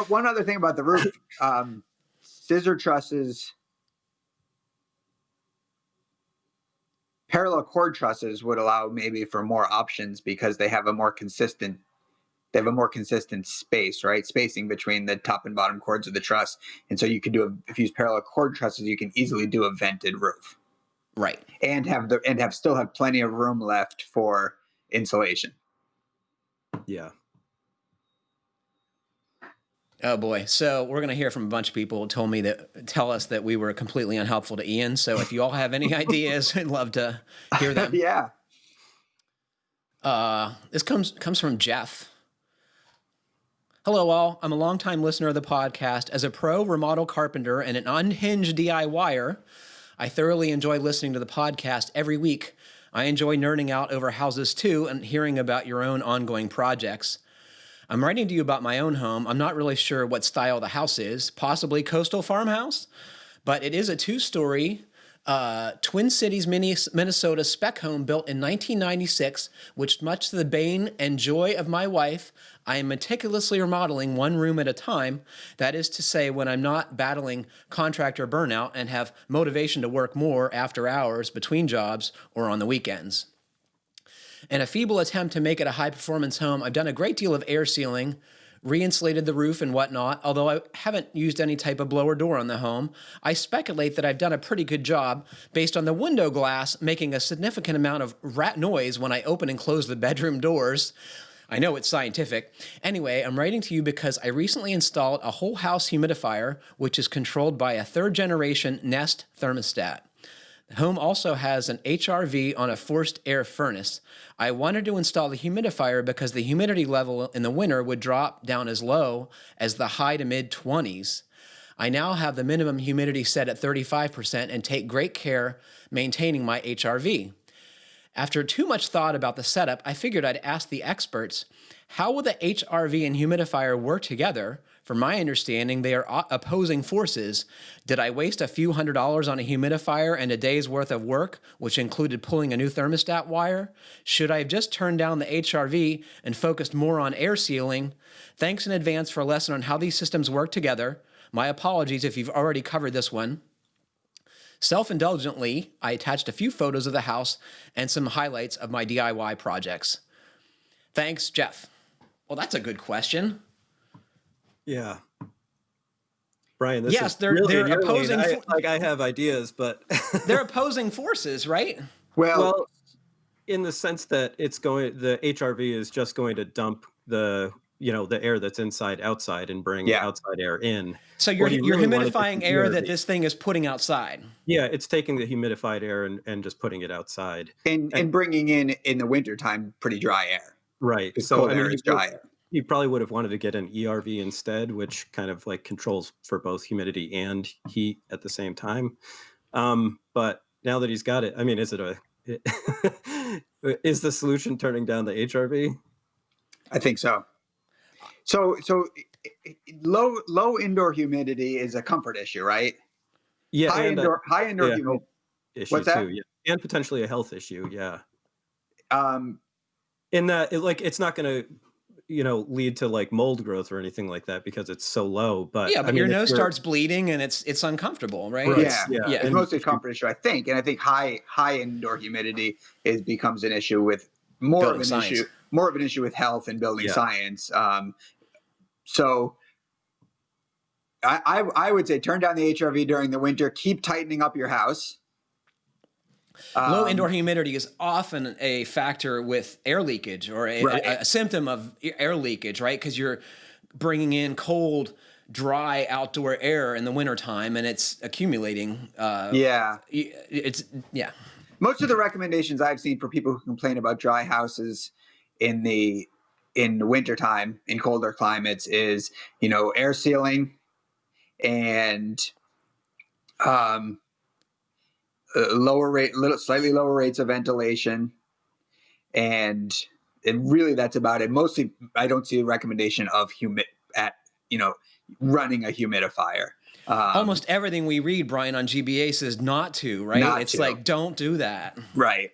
one other thing about the roof, scissor trusses, parallel cord trusses would allow maybe for more options because they have a more consistent space, right? Spacing between the top and bottom cords of the truss. And so you could if you use parallel cord trusses, you can easily do a vented roof. Right. And still have plenty of room left for insulation. Yeah. Oh boy. So we're going to hear from a bunch of people who tell us that we were completely unhelpful to Ian. So if you all have any ideas, I'd love to hear them. Yeah. This comes from Jeff. Hello, all. I'm a longtime listener of the podcast. As a pro remodel carpenter and an unhinged DIYer, I thoroughly enjoy listening to the podcast every week. I enjoy nerding out over houses too and hearing about your own ongoing projects. I'm writing to you about my own home. I'm not really sure what style the house is, possibly coastal farmhouse, but it is a 2-story Twin Cities, Minnesota spec home built in 1996, which, much to the bane and joy of my wife, I am meticulously remodeling one room at a time. That is to say, when I'm not battling contractor burnout and have motivation to work more after hours between jobs or on the weekends. In a feeble attempt to make it a high-performance home, I've done a great deal of air sealing, re-insulated the roof and whatnot. Although I haven't used any type of blower door on the home, I speculate that I've done a pretty good job based on the window glass making a significant amount of rat noise when I open and close the bedroom doors. I know it's scientific. Anyway, I'm writing to you because I recently installed a whole house humidifier, which is controlled by a 3rd-generation Nest thermostat. The home also has an HRV on a forced air furnace. I wanted to install the humidifier because the humidity level in the winter would drop down as low as the high to mid-20s. I now have the minimum humidity set at 35% and take great care maintaining my HRV. After too much thought about the setup, I figured I'd ask the experts, how will the HRV and humidifier work together? From my understanding, they are opposing forces. Did I waste a few $100s on a humidifier and a day's worth of work, which included pulling a new thermostat wire? Should I have just turned down the HRV and focused more on air sealing? Thanks in advance for a lesson on how these systems work together. My apologies if you've already covered this one. Self-indulgently, I attached a few photos of the house and some highlights of my DIY projects. Thanks, Jeff. Well, that's a good question. Yeah. Brian, this Yes, is they're really in your opposing. lane. I have ideas, but They're opposing forces, right? well, in the sense that the HRV is just going to dump the air that's inside outside and bring outside air in. So you're really humidifying air that this thing is putting outside. Yeah, it's taking the humidified air and just putting it outside. And bringing in the wintertime pretty dry air. Right. Because So cold air is dry air. You probably would have wanted to get an ERV instead, which kind of like controls for both humidity and heat at the same time. But now that he's got it, I mean, is the solution turning down the HRV? I think so. So low indoor humidity is a comfort issue, right? Yeah. High indoor humidity issue. What's that? Too, yeah. And potentially a health issue. Yeah. In that it's not going to lead to like mold growth or anything like that because it's so low. But yeah, but your nose starts bleeding and it's uncomfortable, right? Yeah. It's mostly a comfort issue, I think. And I think high indoor humidity becomes an issue with more of an issue with health and building science. So I would say turn down the HRV during the winter. Keep tightening up your house. Low indoor humidity is often a factor with air leakage or a symptom of air leakage, right? Because you're bringing in cold, dry outdoor air in the wintertime and it's accumulating. Most of the recommendations I've seen for people who complain about dry houses in the wintertime in colder climates is, air sealing and slightly lower rates of ventilation, and really that's about it. Mostly, I don't see a recommendation of running a humidifier. Almost everything we read, Brian, on GBA says not to, right? It's like, don't do that. Right.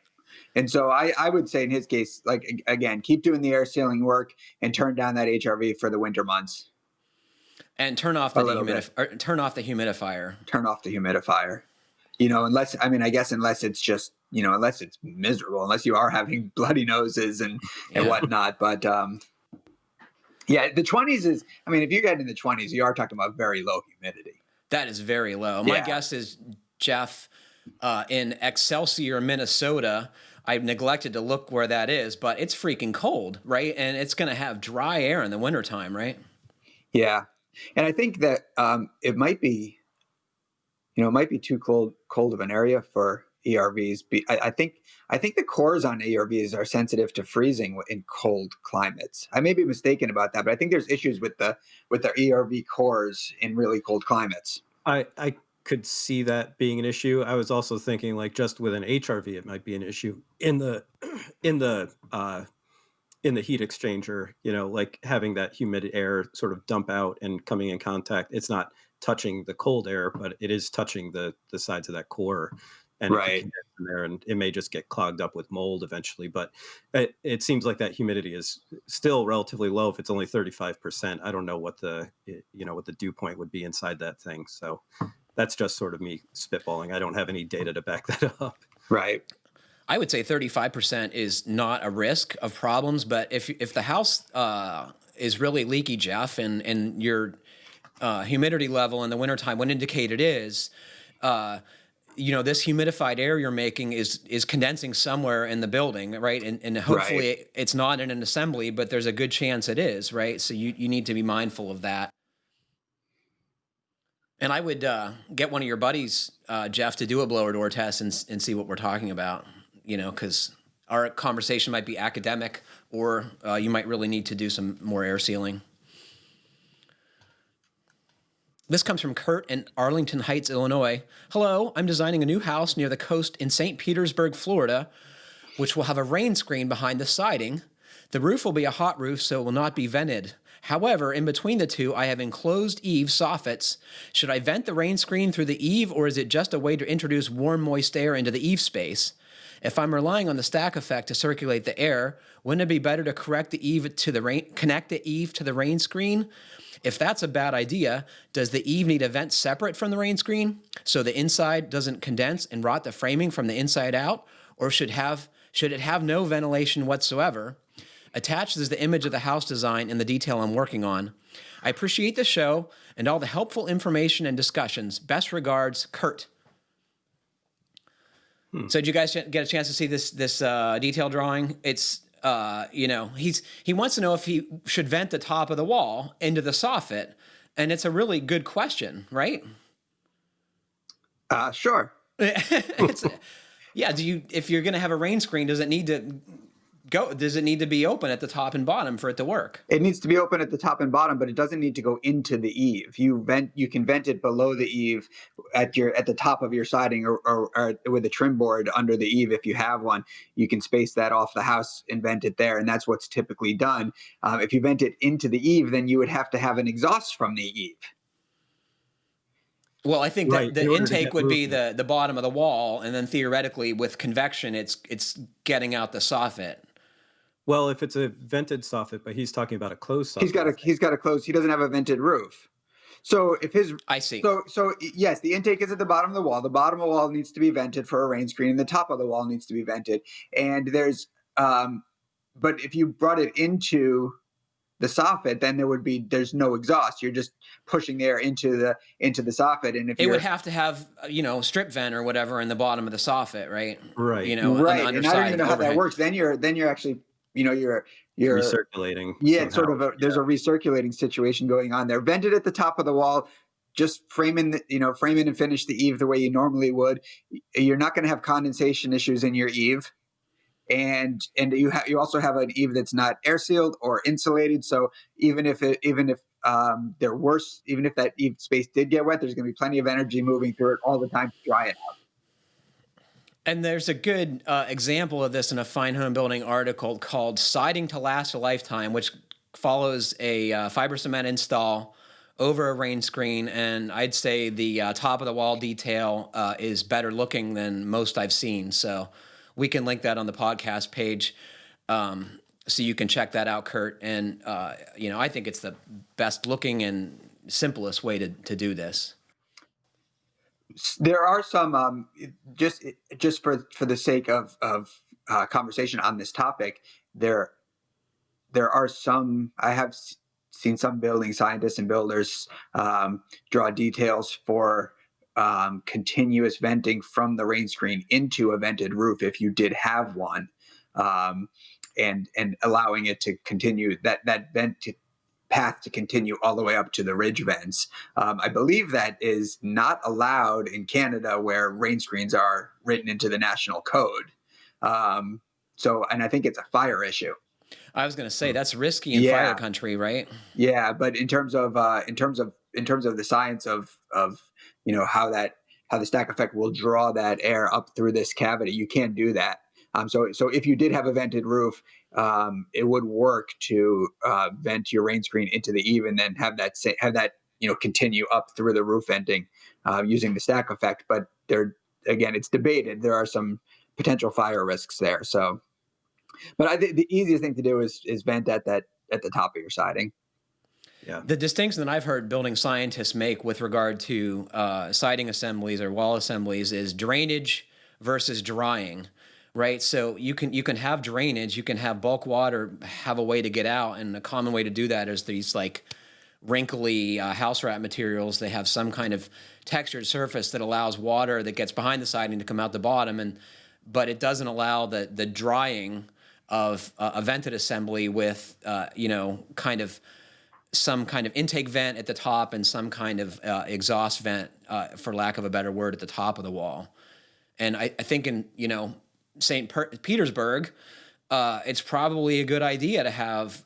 And so I would say in his case, like, again, keep doing the air sealing work and turn down that HRV for the winter months. And turn off the humidifier. Turn off the humidifier. Unless it's just, unless it's miserable, unless you are having bloody noses and whatnot. But the 20s is, if you get in the 20s, you are talking about very low humidity. That is very low. My guess is, Jeff, in Excelsior, Minnesota, I've neglected to look where that is, but it's freaking cold, right? And it's going to have dry air in the wintertime, right? Yeah. And I think that it might be too cold of an area for ERVs. I think the cores on ERVs are sensitive to freezing in cold climates. I may be mistaken about that, but I think there's issues with their ERV cores in really cold climates. I could see that being an issue. I was also thinking, like, just with an HRV, it might be an issue in the heat exchanger. Like having that humid air sort of dump out and coming in contact. It's not touching the cold air, but it is touching the sides of that core, and it can condense in there, and it may just get clogged up with mold eventually. But it seems like that humidity is still relatively low. If it's only 35%, I don't know what the dew point would be inside that thing. So that's just sort of me spitballing. I don't have any data to back that up. Right. I would say 35% is not a risk of problems, but if the house is really leaky, Jeff, and your humidity level in the wintertime would indicate it is, this humidified air you're making is condensing somewhere in the building, right? And hopefully it's not in an assembly, but there's a good chance it is, right? So you need to be mindful of that. And I would get one of your buddies, Jeff, to do a blower door test and see what we're talking about, because our conversation might be academic, or you might really need to do some more air sealing. This comes from Kurt in Arlington Heights, Illinois. Hello, I'm designing a new house near the coast in St. Petersburg, Florida, which will have a rain screen behind the siding. The roof will be a hot roof, so it will not be vented. However, in between the two, I have enclosed eave soffits. Should I vent the rain screen through the eave, or is it just a way to introduce warm, moist air into the eave space? If I'm relying on the stack effect to circulate the air, wouldn't it be better to connect the eave to the rain screen? If that's a bad idea, does the eave need a vent separate from the rain screen so the inside doesn't condense and rot the framing from the inside out, or should it have no ventilation whatsoever? Attached is the image of the house design and the detail I'm working on. I appreciate the show and all the helpful information and discussions. Best regards, Kurt. So did you guys get a chance to see this detail drawing? It's he wants to know if he should vent the top of the wall into the soffit, and it's a really good question, right? Sure. Yeah. If you're going to have a rain screen, does it need to be open at the top and bottom for it to work? It needs to be open at the top and bottom, but it doesn't need to go into the eave. You can vent it below the eave at the top of your siding or with a trim board under the eave if you have one. You can space that off the house and vent it there, and that's what's typically done. If you vent it into the eave, then you would have to have an exhaust from the eave. Well, I think that the intake would be the bottom of the wall, and then theoretically with convection, it's getting out the soffit. Well, if it's a vented soffit, but he's talking about a closed soffit. He's got a closed. He doesn't have a vented roof. So if his I see. So yes, the intake is at the bottom of the wall. The bottom of the wall needs to be vented for a rain screen, and the top of the wall needs to be vented. And there's but if you brought it into the soffit, then there's no exhaust. You're just pushing the air into the soffit, and if it would have to have strip vent or whatever in the bottom of the soffit, right? Right. Right. On the and I don't even know how that works. Then you're actually you're recirculating. Yeah, somehow. There's a recirculating situation going on there. Vented at the top of the wall. Just frame in and finish the eave the way you normally would. You're not going to have condensation issues in your eave. And you also have an eave that's not air sealed or insulated. So even if that eave space did get wet, there's going to be plenty of energy moving through it all the time to dry it out. And there's a good example of this in a Fine Homebuilding article called "Siding to Last a Lifetime," which follows a fiber cement install over a rain screen. And I'd say the top of the wall detail is better looking than most I've seen. So we can link that on the podcast page, so you can check that out, Kurt. And I think it's the best looking and simplest way to do this. There are some just for the sake of conversation on this topic. There are some. I have seen some building scientists and builders draw details for continuous venting from the rain screen into a vented roof if you did have one, and allowing it to continue that path to continue all the way up to the ridge vents. I believe that is not allowed in Canada, where rain screens are written into the national code. And I think it's a fire issue. I was going to say that's risky in fire country, right? Yeah, but in terms of the science of how the stack effect will draw that air up through this cavity, you can't do that. So if you did have a vented roof, it would work to vent your rain screen into the eave and then have that continue up through the roof venting using the stack effect. But it's debated. There are some potential fire risks there. So, but I think the easiest thing to do is vent at the top of your siding. Yeah. The distinction that I've heard building scientists make with regard to siding assemblies or wall assemblies is drainage versus drying, right? So you can have drainage, you can have bulk water have a way to get out, and a common way to do that is these like wrinkly house wrap materials. They have some kind of textured surface that allows water that gets behind the siding to come out the bottom, but it doesn't allow the drying of a vented assembly with kind of some kind of intake vent at the top and some kind of exhaust vent, for lack of a better word, at the top of the wall. And I think in St. Petersburg, it's probably a good idea to have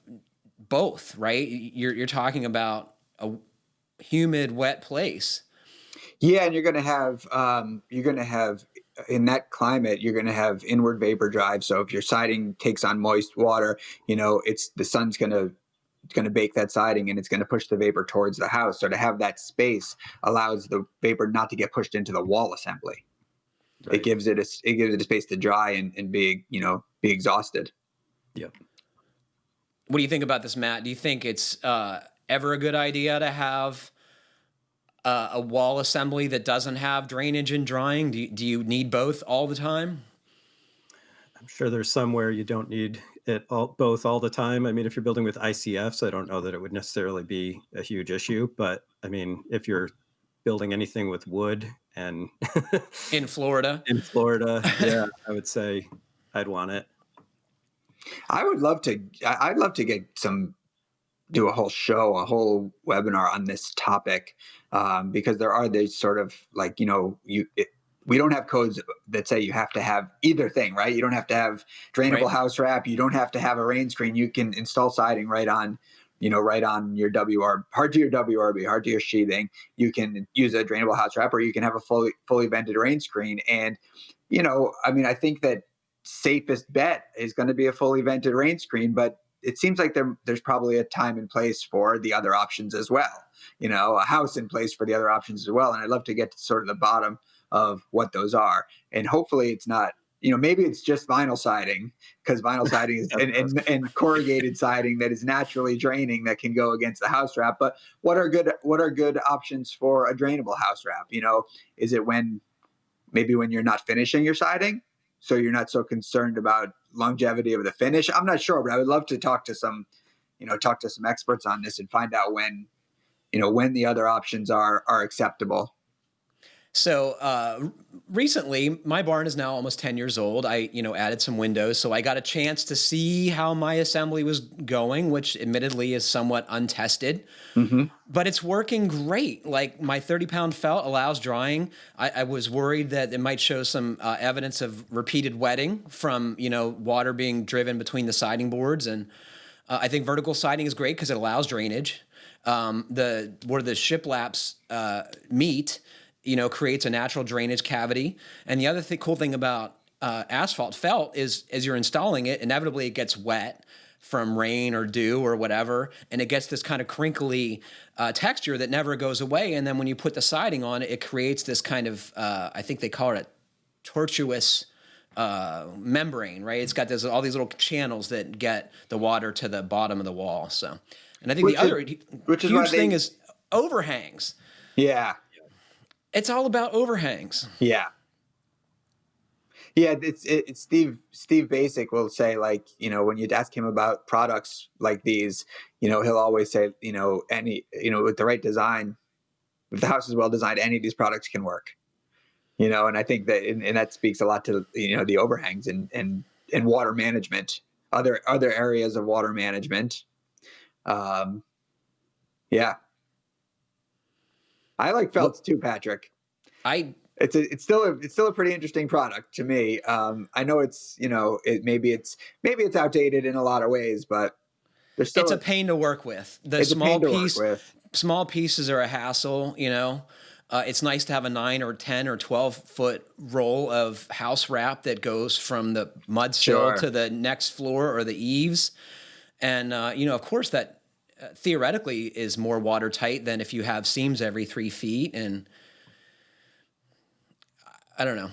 both, right? You're talking about a humid, wet place. Yeah, and you're going to have in that climate, you're going to have inward vapor drive. So if your siding takes on moist water, the sun's going to bake that siding and it's going to push the vapor towards the house. So to have that space allows the vapor not to get pushed into the wall assembly. Right. It gives it a space to dry and be exhausted. Yep. What do you think about this, Matt? Do you think it's ever a good idea to have a wall assembly that doesn't have drainage and drying? Do you need both all the time? I'm sure there's somewhere you don't need it both all the time. I mean, if you're building with ICFs, I don't know that it would necessarily be a huge issue. But I mean, if you're building anything with wood and In Florida. in Florida, yeah, I would say I'd want it. I'd love to get do a whole show, a whole webinar on this topic, because there are these sort of like, we don't have codes that say you have to have either thing, right? You don't have to have drainable house wrap. You don't have to have a Rainscreen. You can install siding right on your hard to your WRB, hard to your sheathing. You can use a drainable house wrap, or you can have a fully vented Rainscreen. And, I think that safest bet is going to be a fully vented Rainscreen, but it seems like there's probably a time and place for the other options as well, a house in place for the other options as well. And I'd love to get to sort of the bottom of what those are. And hopefully it's not, maybe it's just vinyl siding, because vinyl siding is and corrugated siding that is naturally draining that can go against the house wrap. But what are good options for a drainable house wrap? Is it when you're not finishing your siding, so you're not so concerned about longevity of the finish? I'm not sure, but I would love to talk to some experts on this and find out when the other options are acceptable. So recently, my barn is now almost 10 years old. I, added some windows, so I got a chance to see how my assembly was going, which admittedly is somewhat untested, but it's working great. Like my 30-pound felt allows drying. I was worried that it might show some evidence of repeated wetting from, water being driven between the siding boards. And I think vertical siding is great because it allows drainage. Where the shiplaps meet, creates a natural drainage cavity. And the other cool thing about asphalt felt is as you're installing it, inevitably it gets wet from rain or dew or whatever, and it gets this kind of crinkly texture that never goes away. And then when you put the siding on it, it creates this kind of, I think they call it a tortuous membrane, right? It's got all these little channels that get the water to the bottom of the wall. So, and I think huge thing is overhangs. Yeah. It's all about overhangs. Yeah. Yeah. It's Steve Basic will say, like, when you'd ask him about products like these, he'll always say, with the right design, if the house is well designed, any of these products can work, and I think that, and that speaks a lot to, the overhangs and water management, other areas of water management. Yeah. I like felts too, Patrick. It's still a pretty interesting product to me. I know it's maybe it's outdated in a lot of ways, but it's a pain to work with. The small pieces are a hassle. It's nice to have a 9 or 10 or 12-foot roll of house wrap that goes from the mud sill to the next floor or the eaves, and of course that. Theoretically is more watertight than if you have seams every 3 feet. And I don't know.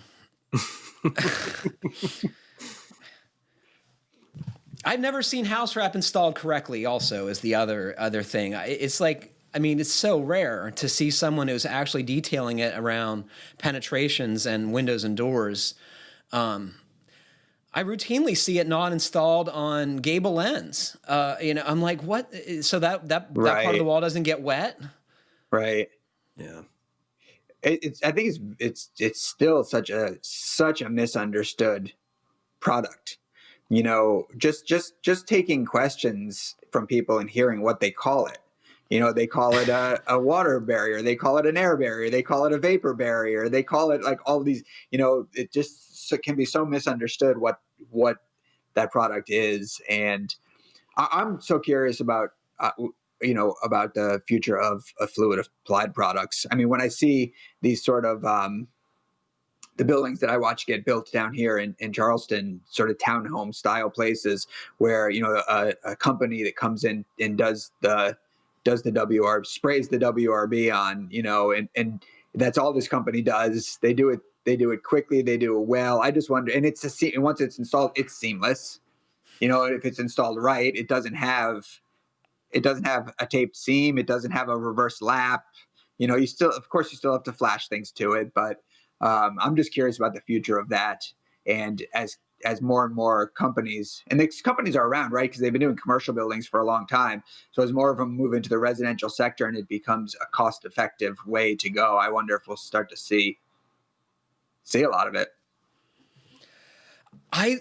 I've never seen house wrap installed correctly also is the other thing. It's like, it's so rare to see someone who's actually detailing it around penetrations and windows and doors. I routinely see it not installed on gable ends. I'm like, what? So that part of the wall doesn't get wet, right? Yeah. I think it's still such a misunderstood product. Just taking questions from people and hearing what they call it. They call it a water barrier. They call it an air barrier. They call it a vapor barrier. They call it like all these, it just can be so misunderstood what that product is. And I'm so curious about, about the future of fluid applied products. When I see these sort of, the buildings that I watch get built down here in Charleston, sort of townhome style places where, a company that comes in and does the sprays the WRB on, and that's all this company does. They do it quickly. They do it well. I just wonder, and once it's installed, it's seamless. If it's installed right, it doesn't have a taped seam. It doesn't have a reverse lap. You still have to flash things to it, but I'm just curious about the future of that. And as as more and more companies, and these companies are around, right? Because they've been doing commercial buildings for a long time. So as more of them move into the residential sector and it becomes a cost-effective way to go, I wonder if we'll start to see a lot of it. I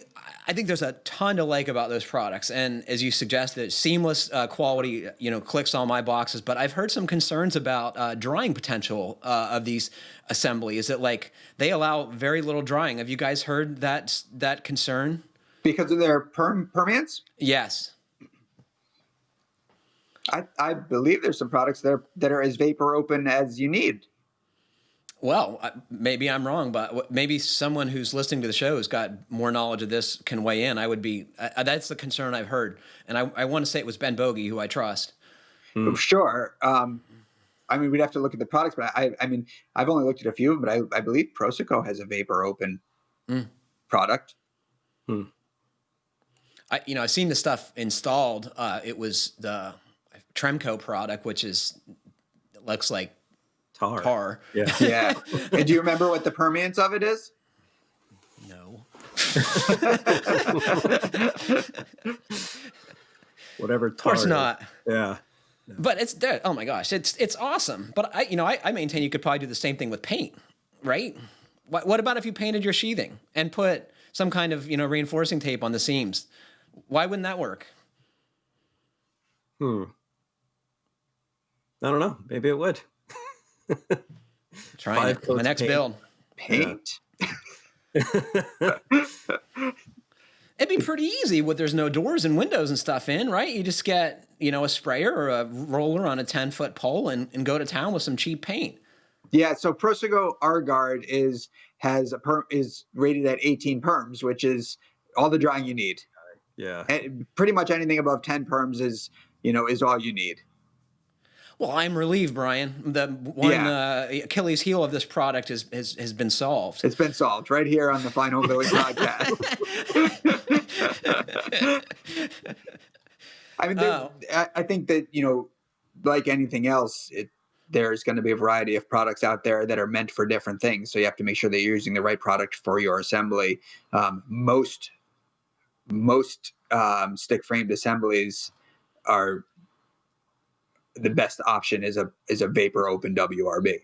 think there's a ton to like about those products, and as you suggested, seamless quality, clicks all my boxes. But I've heard some concerns about drying potential of these assemblies. That like they allow very little drying. Have you guys heard that concern? Because of their permeance? Yes. I believe there's some products that are as vapor open as you need. Well, maybe I'm wrong, but maybe someone who's listening to the show has got more knowledge of this can weigh in. That's the concern I've heard. And I want to say it was Ben Bogey, who I trust. Sure. I mean, we'd have to look at the products, but I mean, I've only looked at a few of them, but I believe Proseco has a vapor open product. I've seen the stuff installed. It was the Tremco product, which looks like tar. Yeah. Yeah. And do you remember what the permeance of it is? No. Whatever. Of course not. Yeah. But it's there. Oh my gosh, it's awesome. But I maintain you could probably do the same thing with paint, right? What about if you painted your sheathing and put some kind of reinforcing tape on the seams? Why wouldn't that work? I don't know. Maybe it would. Trying it. My next build. Paint. It'd be pretty easy there's no doors and windows and stuff in, right? You just get, a sprayer or a roller on a 10-foot pole and go to town with some cheap paint. Yeah, so Proseco R-Guard is rated at 18 perms, which is all the drying you need. Yeah. And pretty much anything above 10 perms is all you need. Well, I'm relieved, Brian. The one Achilles heel of this product has been solved. It's been solved right here on the Fine Homebuilding podcast. I mean, I think that, like anything else, there's going to be a variety of products out there that are meant for different things. So you have to make sure that you're using the right product for your assembly. Most stick framed assemblies are the best option is a vapor open WRB.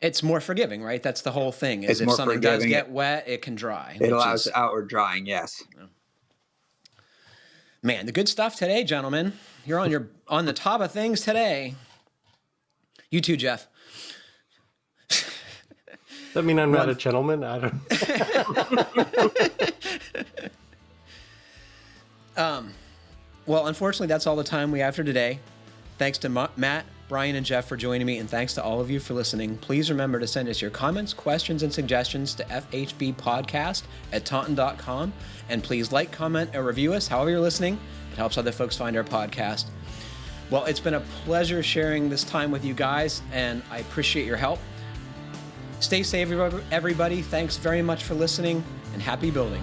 It's more forgiving, right? That's the whole thing. Is if something does get wet, it can dry. It allows outward drying. Yes. Man, the good stuff today, gentlemen. You're on the top of things today. You too, Jeff. Does that mean I'm not a gentleman? I don't. Well, unfortunately, that's all the time we have for today. Thanks to Matt, Brian, and Jeff for joining me, and thanks to all of you for listening. Please remember to send us your comments, questions, and suggestions to fhbpodcast@taunton.com. And please like, comment, or review us however you're listening. It helps other folks find our podcast. Well, it's been a pleasure sharing this time with you guys, and I appreciate your help. Stay safe, everybody. Thanks very much for listening, and happy building.